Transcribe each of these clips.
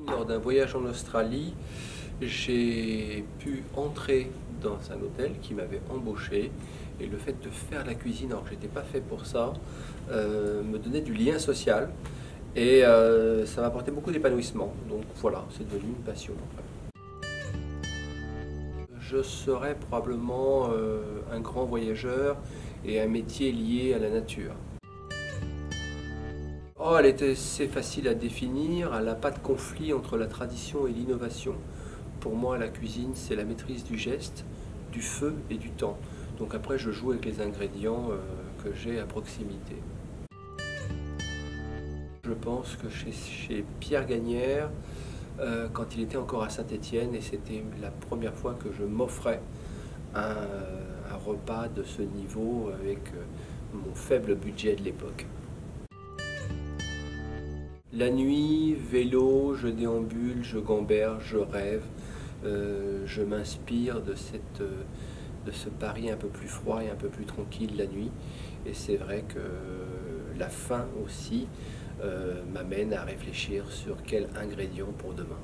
Lors d'un voyage en Australie, j'ai pu entrer dans un hôtel qui m'avait embauché, et le fait de faire la cuisine alors que je n'étais pas fait pour ça me donnait du lien social, et ça m'apportait beaucoup d'épanouissement. Donc voilà, c'est devenu une passion après. Je serais probablement un grand voyageur et un métier lié à la nature. Oh, elle était assez facile à définir, elle n'a pas de conflit entre la tradition et l'innovation. Pour moi, la cuisine, c'est la maîtrise du geste, du feu et du temps. Donc après, je joue avec les ingrédients que j'ai à proximité. Je pense que chez Pierre Gagnère, quand il était encore à Saint-Étienne, et c'était la première fois que je m'offrais un repas de ce niveau avec mon faible budget de l'époque. La nuit, vélo, je déambule, je gamberge, je rêve, je m'inspire de ce Paris un peu plus froid et un peu plus tranquille la nuit. Et c'est vrai que la faim aussi m'amène à réfléchir sur quel ingrédient pour demain.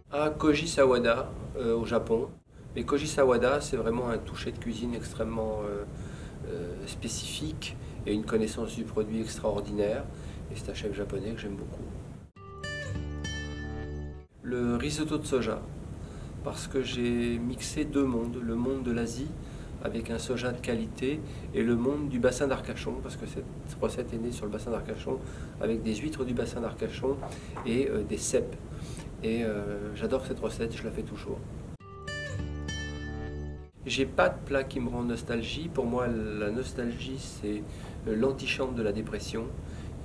À Koji Sawada, au Japon. Mais Koji Sawada, c'est vraiment un toucher de cuisine extrêmement spécifique et une connaissance du produit extraordinaire. Et c'est un chef japonais que j'aime beaucoup. Le risotto de soja, parce que j'ai mixé deux mondes, le monde de l'Asie avec un soja de qualité et le monde du bassin d'Arcachon, parce que cette recette est née sur le bassin d'Arcachon avec des huîtres du bassin d'Arcachon et des cèpes. Et j'adore cette recette, je la fais toujours. J'ai pas de plat qui me rend nostalgie. Pour moi, la nostalgie, c'est l'antichambre de la dépression,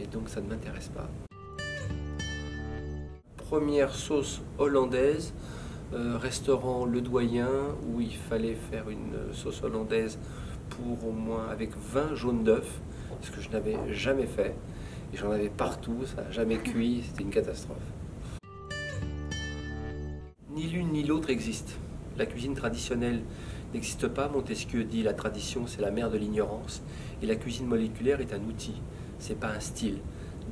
et donc ça ne m'intéresse pas. Première sauce hollandaise, restaurant Le Doyen, où il fallait faire une sauce hollandaise pour au moins avec 20 jaunes d'œufs, ce que je n'avais jamais fait. Et j'en avais partout, ça n'a jamais cuit, c'était une catastrophe. Ni l'une ni l'autre existe. La cuisine traditionnelle n'existe pas. Montesquieu dit la tradition c'est la mère de l'ignorance, et la cuisine moléculaire est un outil, c'est pas un style.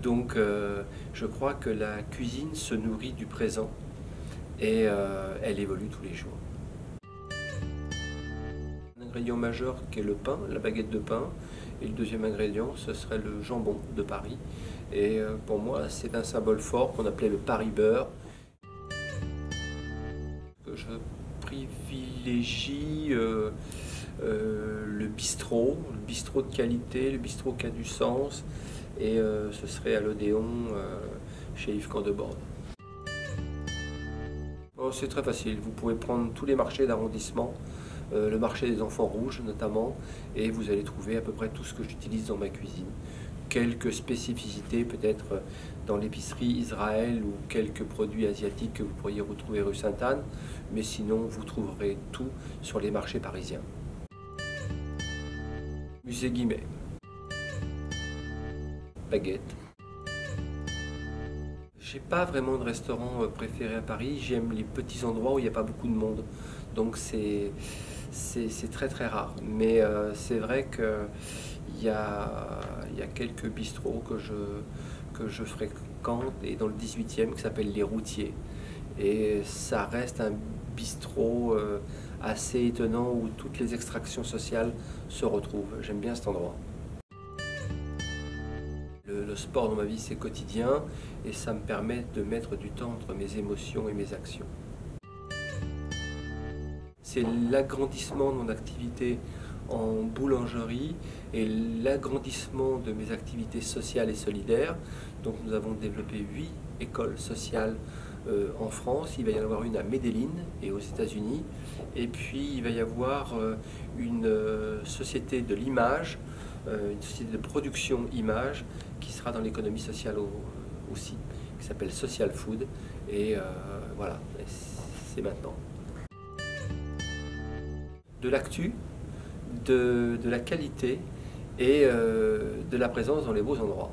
Donc je crois que la cuisine se nourrit du présent et elle évolue tous les jours. Un ingrédient majeur qui est le pain, la baguette de pain, et le deuxième ingrédient ce serait le jambon de Paris, et pour moi c'est un symbole fort qu'on appelait le Paris beurre. Je privilégie le bistrot de qualité, le bistrot qui a du sens, et ce serait à l'Odéon chez Yves Candebord. Oh, c'est très facile, vous pouvez prendre tous les marchés d'arrondissement, le marché des enfants rouges notamment, et vous allez trouver à peu près tout ce que j'utilise dans ma cuisine. Quelques spécificités peut-être dans l'épicerie Israël ou quelques produits asiatiques que vous pourriez retrouver rue Sainte-Anne, mais sinon vous trouverez tout sur les marchés parisiens. Musée Guimet. Baguette. J'ai pas vraiment de restaurant préféré à Paris, j'aime les petits endroits où il n'y a pas beaucoup de monde, donc c'est très très rare, mais c'est vrai que il y a quelques bistrots que je fréquente, et dans le 18e qui s'appelle Les Routiers. Et ça reste un bistrot assez étonnant où toutes les extractions sociales se retrouvent. J'aime bien cet endroit. Le sport dans ma vie c'est quotidien, et ça me permet de mettre du temps entre mes émotions et mes actions. C'est l'agrandissement de mon activité en boulangerie et l'agrandissement de mes activités sociales et solidaires. Donc nous avons développé 8 écoles sociales en France. Il va y en avoir une à Medellín et aux États-Unis. Et puis il va y avoir une société de l'image, une société de production image qui sera dans l'économie sociale aussi, qui s'appelle Social Food. Et voilà, c'est maintenant. De l'actu, de la qualité et de la présence dans les beaux endroits.